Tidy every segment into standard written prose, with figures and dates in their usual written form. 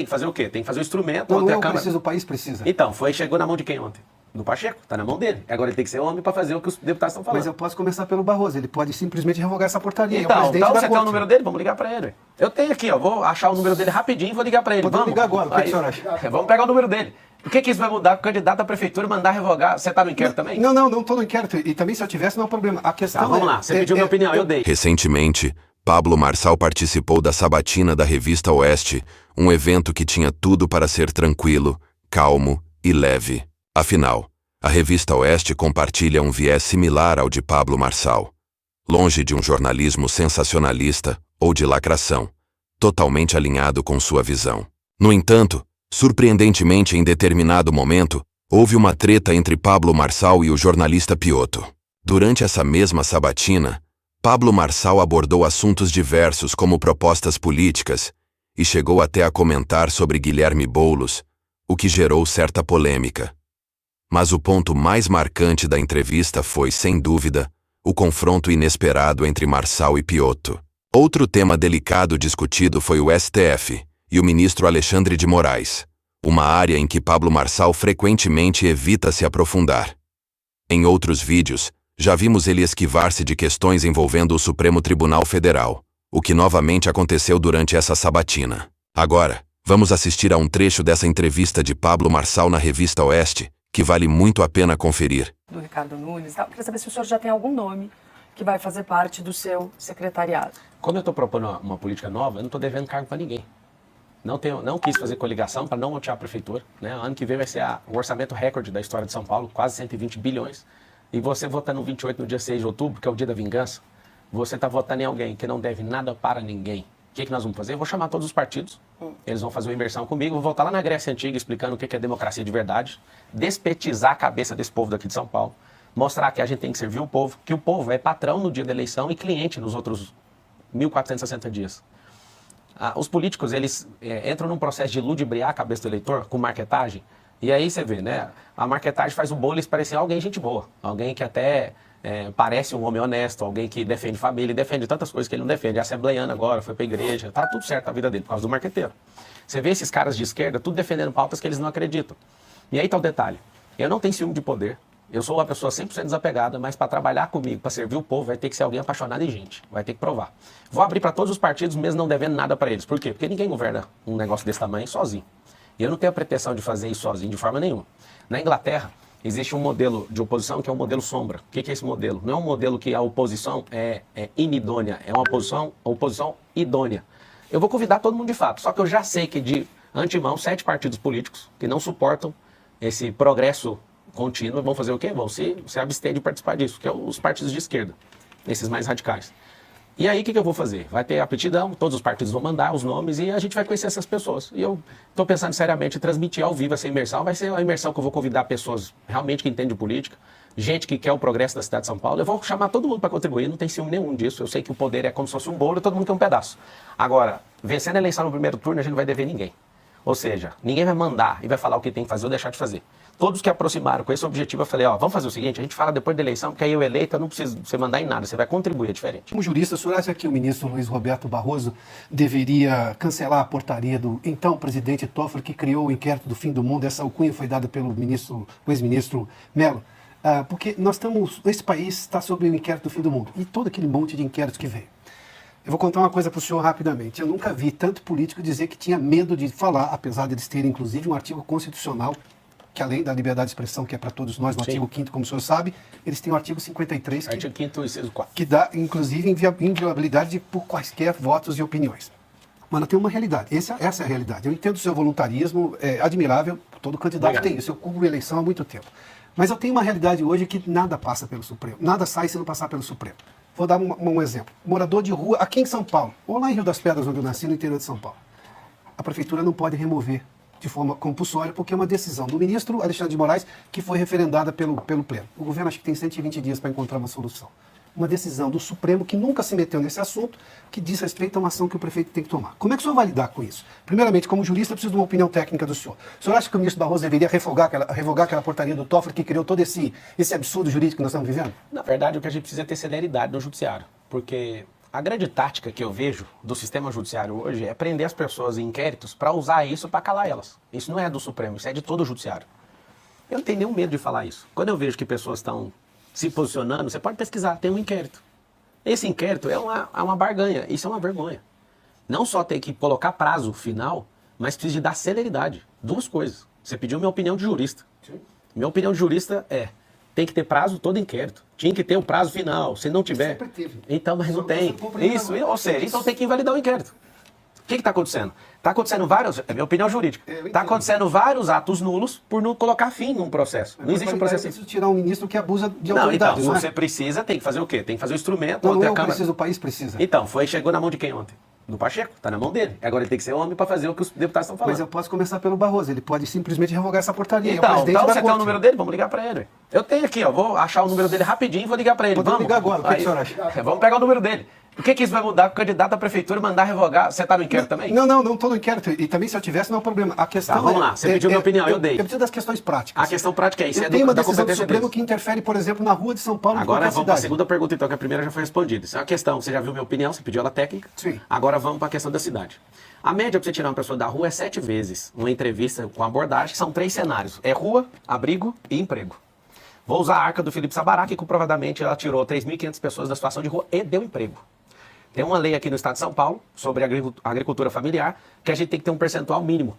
Tem que fazer o quê? Tem que fazer o instrumento. Não, ontem não a Câmara... precisa, o país precisa. Então, chegou na mão de quem ontem? Do Pacheco, tá na mão dele. Agora ele tem que ser homem para fazer o que os deputados estão falando. Mas eu posso começar pelo Barroso, ele pode simplesmente revogar essa portaria. Então, você tem o número dele? Vamos ligar para ele. Eu tenho aqui, ó, vou achar o número dele rapidinho e vou ligar para ele. Vamos ligar agora, o que o senhor acha? Vamos pegar o número dele. O que isso vai mudar? O candidato à prefeitura mandar revogar? Você tá no inquérito também? Não estou no inquérito. E também se eu tivesse não é um problema. A questão vamos lá, você pediu minha opinião, eu dei. Recentemente, Pablo Marçal participou da sabatina da Revista Oeste, um evento que tinha tudo para ser tranquilo, calmo e leve. Afinal, a Revista Oeste compartilha um viés similar ao de Pablo Marçal. Longe de um jornalismo sensacionalista ou de lacração, totalmente alinhado com sua visão. No entanto, surpreendentemente em determinado momento, houve uma treta entre Pablo Marçal e o jornalista Piotto. Durante essa mesma sabatina, Pablo Marçal abordou assuntos diversos como propostas políticas e chegou até a comentar sobre Guilherme Boulos, o que gerou certa polêmica. Mas o ponto mais marcante da entrevista foi, sem dúvida, o confronto inesperado entre Marçal e Piotto. Outro tema delicado discutido foi o STF e o ministro Alexandre de Moraes, uma área em que Pablo Marçal frequentemente evita se aprofundar. Em outros vídeos, já vimos ele esquivar-se de questões envolvendo o Supremo Tribunal Federal, o que novamente aconteceu durante essa sabatina. Agora, vamos assistir a um trecho dessa entrevista de Pablo Marçal na Revista Oeste, que vale muito a pena conferir. Do Ricardo Nunes, eu queria saber se o senhor já tem algum nome que vai fazer parte do seu secretariado. Como eu estou propondo uma política nova, eu não estou devendo cargo para ninguém. Não quis fazer coligação para não lotear a prefeitura. Né? Ano que vem vai ser o orçamento recorde da história de São Paulo, quase 120 bilhões. E você votando no 28, no dia 6 de outubro, que é o dia da vingança, você está votando em alguém que não deve nada para ninguém. O que nós vamos fazer? Eu vou chamar todos os partidos, eles vão fazer uma imersão comigo, vou voltar lá na Grécia Antiga explicando o que é democracia de verdade, despetizar a cabeça desse povo daqui de São Paulo, mostrar que a gente tem que servir o povo, que o povo é patrão no dia da eleição e cliente nos outros 1.460 dias. Os políticos, eles entram num processo de ludibriar a cabeça do eleitor com marketagem, e aí você vê, né? A marketagem faz o Boulos parecer alguém gente boa, alguém que até parece um homem honesto, alguém que defende família, defende tantas coisas que ele não defende. É assembleiano agora, foi pra igreja, tá tudo certo a vida dele por causa do marqueteiro. Você vê esses caras de esquerda tudo defendendo pautas que eles não acreditam. E aí tá o detalhe, eu não tenho ciúme de poder, eu sou uma pessoa 100% desapegada, mas para trabalhar comigo, para servir o povo, vai ter que ser alguém apaixonado em gente, vai ter que provar. Vou abrir para todos os partidos, mesmo não devendo nada para eles. Por quê? Porque ninguém governa um negócio desse tamanho sozinho. E eu não tenho a pretensão de fazer isso sozinho de forma nenhuma. Na Inglaterra, existe um modelo de oposição que é um modelo sombra. O que é esse modelo? Não é um modelo que a oposição é inidônea, é uma oposição idônea. Eu vou convidar todo mundo de fato, só que eu já sei que de antemão 7 partidos políticos que não suportam esse progresso contínuo vão fazer o quê? Vão se abster de participar disso, que é os partidos de esquerda, esses mais radicais. E aí o que eu vou fazer? Vai ter aptidão, todos os partidos vão mandar os nomes e a gente vai conhecer essas pessoas. E eu estou pensando seriamente em transmitir ao vivo essa imersão. Vai ser a imersão que eu vou convidar pessoas realmente que entendem de política, gente que quer o progresso da cidade de São Paulo. Eu vou chamar todo mundo para contribuir, não tem ciúme nenhum disso. Eu sei que o poder é como se fosse um bolo e todo mundo quer um pedaço. Agora, vencendo a eleição no primeiro turno, a gente não vai dever ninguém. Ou seja, ninguém vai mandar e vai falar o que tem que fazer ou deixar de fazer. Todos que aproximaram com esse objetivo, eu falei, vamos fazer o seguinte, a gente fala depois da eleição, porque aí eu eleito, eu não preciso você mandar em nada, você vai contribuir, é diferente. Como jurista, o senhor acha que o ministro Luiz Roberto Barroso deveria cancelar a portaria do então presidente Toffoli, que criou o inquérito do fim do mundo? Essa alcunha foi dada pelo ex-ministro Mello. Porque esse país está sob o inquérito do fim do mundo, e todo aquele monte de inquéritos que veio. Eu vou contar uma coisa para o senhor rapidamente. Eu nunca vi tanto político dizer que tinha medo de falar, apesar deles terem, inclusive, um artigo constitucional, que além da liberdade de expressão, que é para todos nós, no artigo 5º, como o senhor sabe, eles têm o artigo 53, artigo 5º, inciso 4. Que dá, inclusive, inviolabilidade por quaisquer votos e opiniões. Mas tem uma realidade, essa é a realidade. Eu entendo o seu voluntarismo, é admirável, todo candidato tem isso, eu cubro eleição há muito tempo. Mas eu tenho uma realidade hoje que nada passa pelo Supremo, nada sai se não passar pelo Supremo. Vou dar um exemplo. Morador de rua aqui em São Paulo, ou lá em Rio das Pedras, onde eu nasci, no interior de São Paulo. A prefeitura não pode remover de forma compulsória, porque é uma decisão do ministro Alexandre de Moraes que foi referendada pelo Pleno. O governo acho que tem 120 dias para encontrar uma solução. Uma decisão do Supremo que nunca se meteu nesse assunto, que diz respeito a uma ação que o prefeito tem que tomar. Como é que o senhor vai lidar com isso? Primeiramente, como jurista, eu preciso de uma opinião técnica do senhor. O senhor acha que o ministro Barroso deveria revogar aquela portaria do Toffoli que criou todo esse absurdo jurídico que nós estamos vivendo? Na verdade, o que a gente precisa é ter celeridade no judiciário, porque A grande tática que eu vejo do sistema judiciário hoje é prender as pessoas em inquéritos para usar isso para calar elas. Isso não é do Supremo, isso é de todo o judiciário. Eu não tenho nenhum medo de falar isso. Quando eu vejo que pessoas estão se posicionando, você pode pesquisar, tem um inquérito. Esse inquérito é uma barganha, isso é uma vergonha. Não só tem que colocar prazo final, mas precisa de dar celeridade. Duas coisas. Você pediu minha opinião de jurista. Sim. Minha opinião de jurista tem que ter prazo todo inquérito. Tinha que ter o prazo final. Se não tiver... Sempre teve. Então, mas não tem. Isso, ou seja, então tem que invalidar o inquérito. O que está acontecendo? Está acontecendo vários... É minha opinião jurídica. Está acontecendo vários atos nulos por não colocar fim num processo. Não existe um processo... É preciso tirar um ministro que abusa de não, autoridade. Então, se você precisa, tem que fazer o quê? Tem que fazer o instrumento. Não, ontem eu a Câmara... preciso, o país precisa. Então, chegou na mão de quem ontem? Do Pacheco, está na mão dele. Agora ele tem que ser homem para fazer o que os deputados estão falando. Mas eu posso começar pelo Barroso, ele pode simplesmente revogar essa portaria. Então você tem o número dele? Vamos ligar para ele. Eu tenho aqui, ó, vou achar o número dele rapidinho e vou ligar para ele. Vamos ligar agora, o que o senhor acha? Vamos pegar o número dele. O que isso vai mudar com o candidato à prefeitura mandar revogar? Você está no inquérito também? Não estou no inquérito. E também se eu tivesse, não é um problema. A questão vamos lá, você pediu minha opinião, eu dei. Eu preciso das questões práticas. A questão prática é isso. Tem uma decisão do Supremo que interfere, por exemplo, na rua de São Paulo. Agora vamos para a segunda pergunta, então, que a primeira já foi respondida. Isso é uma questão, você já viu minha opinião, você pediu ela técnica. Sim. Agora vamos para a questão da cidade. A média para você tirar uma pessoa da rua é 7 vezes. Uma entrevista com abordagem, são 3 cenários. É rua, abrigo e emprego. Vou usar a arca do Felipe Sabará, que comprovadamente ela tirou 3.500 pessoas da situação de rua e deu emprego. Tem uma lei aqui no estado de São Paulo sobre agricultura familiar que a gente tem que ter um percentual mínimo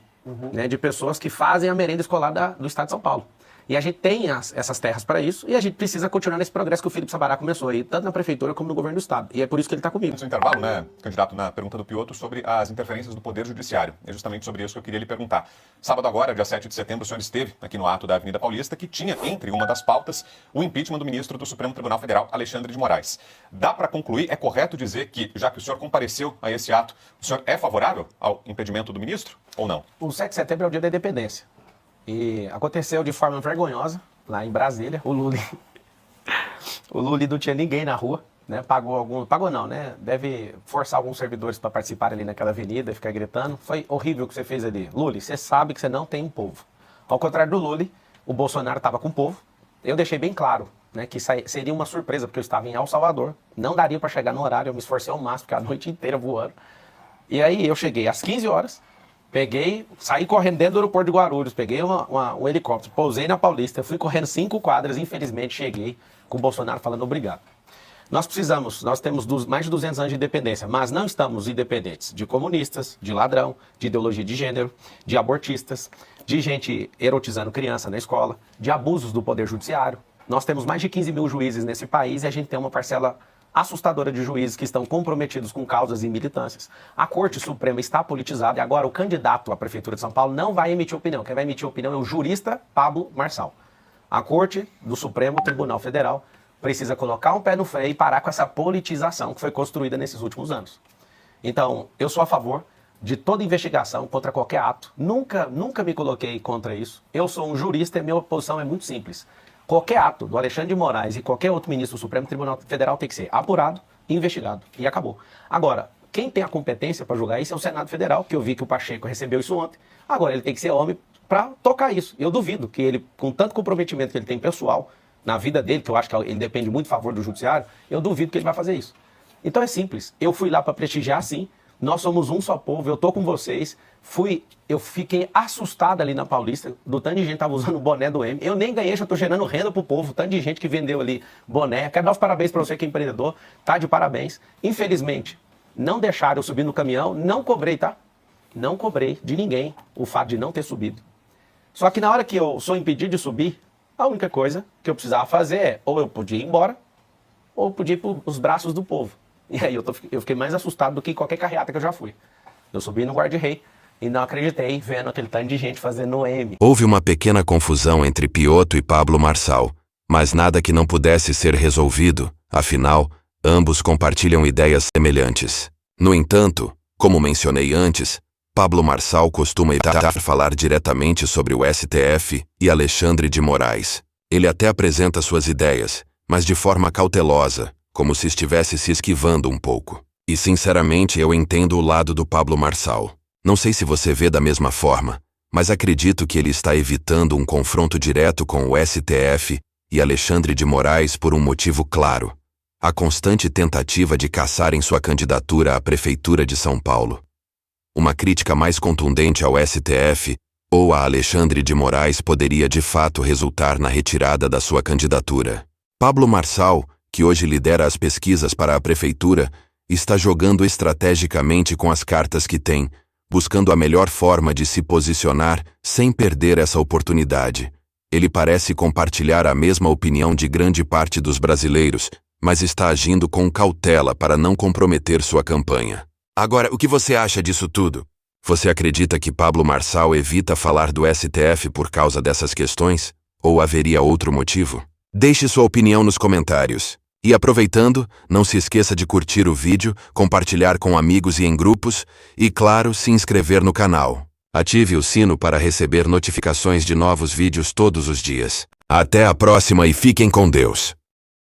né, de pessoas que fazem a merenda escolar do estado de São Paulo. E a gente tem essas terras para isso e a gente precisa continuar nesse progresso que o Felipe Sabará começou aí, tanto na prefeitura como no governo do estado. E é por isso que ele está comigo. No intervalo, né, candidato, na pergunta do Piotr sobre as interferências do Poder Judiciário. É justamente sobre isso que eu queria lhe perguntar. Sábado agora, dia 7 de setembro, o senhor esteve aqui no ato da Avenida Paulista, que tinha entre uma das pautas o impeachment do ministro do Supremo Tribunal Federal, Alexandre de Moraes. Dá para concluir, é correto dizer que, já que o senhor compareceu a esse ato, o senhor é favorável ao impedimento do ministro ou não? O 7 de setembro é o dia da independência. E aconteceu de forma vergonhosa, lá em Brasília, o Lula não tinha ninguém na rua, né? Pagou não, né? Deve forçar alguns servidores para participarem ali naquela avenida e ficar gritando. Foi horrível o que você fez ali. Lula, você sabe que você não tem um povo. Ao contrário do Lula, o Bolsonaro estava com o povo. Eu deixei bem claro, né, que seria uma surpresa, porque eu estava em El Salvador. Não daria para chegar no horário, eu me esforcei ao máximo, fiquei a noite inteira voando. E aí eu cheguei às 15 horas, saí correndo dentro do aeroporto de Guarulhos, peguei um helicóptero, pousei na Paulista, fui correndo 5 quadras, infelizmente cheguei com o Bolsonaro falando obrigado. Nós temos mais de 200 anos de independência, mas não estamos independentes de comunistas, de ladrão, de ideologia de gênero, de abortistas, de gente erotizando criança na escola, de abusos do poder judiciário. Nós temos mais de 15 mil juízes nesse país e a gente tem uma parcela assustadora de juízes que estão comprometidos com causas e militâncias. A Corte Suprema está politizada e agora o candidato à Prefeitura de São Paulo não vai emitir opinião. Quem vai emitir opinião é o jurista Pablo Marçal. A Corte do Supremo Tribunal Federal precisa colocar um pé no freio e parar com essa politização que foi construída nesses últimos anos. Então, eu sou a favor de toda investigação contra qualquer ato. Nunca me coloquei contra isso. Eu sou um jurista e minha posição é muito simples. Qualquer ato do Alexandre de Moraes e qualquer outro ministro do Supremo Tribunal Federal tem que ser apurado e investigado. E acabou. Agora, quem tem a competência para julgar isso é o Senado Federal, que eu vi que o Pacheco recebeu isso ontem. Agora, ele tem que ser homem para tocar isso. Eu duvido que ele, com tanto comprometimento que ele tem pessoal na vida dele, que eu acho que ele depende muito a favor do judiciário, eu duvido que ele vai fazer isso. Então é simples. Eu fui lá para prestigiar, sim. Nós somos um só povo, eu tô com vocês. Eu fiquei assustado ali na Paulista, do tanto de gente que tava usando o boné do M. Eu nem ganhei, já tô gerando renda pro povo, tanto de gente que vendeu ali boné. Quero dar os parabéns para você que é empreendedor, tá de parabéns. Infelizmente, não deixaram eu subir no caminhão, não cobrei, tá? Não cobrei de ninguém o fato de não ter subido. Só que na hora que eu sou impedido de subir, a única coisa que eu precisava fazer é, ou eu podia ir embora, ou eu podia ir pros braços do povo. E aí eu fiquei mais assustado do que qualquer carreata que eu já fui. Eu subi no guarda-rei e não acreditei vendo aquele tanto de gente fazendo o M. Houve uma pequena confusão entre Piotr e Pablo Marçal, mas nada que não pudesse ser resolvido, afinal, ambos compartilham ideias semelhantes. No entanto, como mencionei antes, Pablo Marçal costuma evitar falar diretamente sobre o STF e Alexandre de Moraes. Ele até apresenta suas ideias, mas de forma cautelosa, como se estivesse se esquivando um pouco. E sinceramente eu entendo o lado do Pablo Marçal. Não sei se você vê da mesma forma, mas acredito que ele está evitando um confronto direto com o STF e Alexandre de Moraes por um motivo claro. a constante tentativa de caçarem sua candidatura à Prefeitura de São Paulo. Uma crítica mais contundente ao STF ou a Alexandre de Moraes poderia de fato resultar na retirada da sua candidatura. Pablo Marçal, que hoje lidera as pesquisas para a Prefeitura, está jogando estrategicamente com as cartas que tem, buscando a melhor forma de se posicionar sem perder essa oportunidade. Ele parece compartilhar a mesma opinião de grande parte dos brasileiros, mas está agindo com cautela para não comprometer sua campanha. Agora, o que você acha disso tudo? Você acredita que Pablo Marçal evita falar do STF por causa dessas questões? Ou haveria outro motivo? Deixe sua opinião nos comentários. E aproveitando, não se esqueça de curtir o vídeo, compartilhar com amigos e em grupos, e claro, se inscrever no canal. Ative o sino para receber notificações de novos vídeos todos os dias. Até a próxima e fiquem com Deus!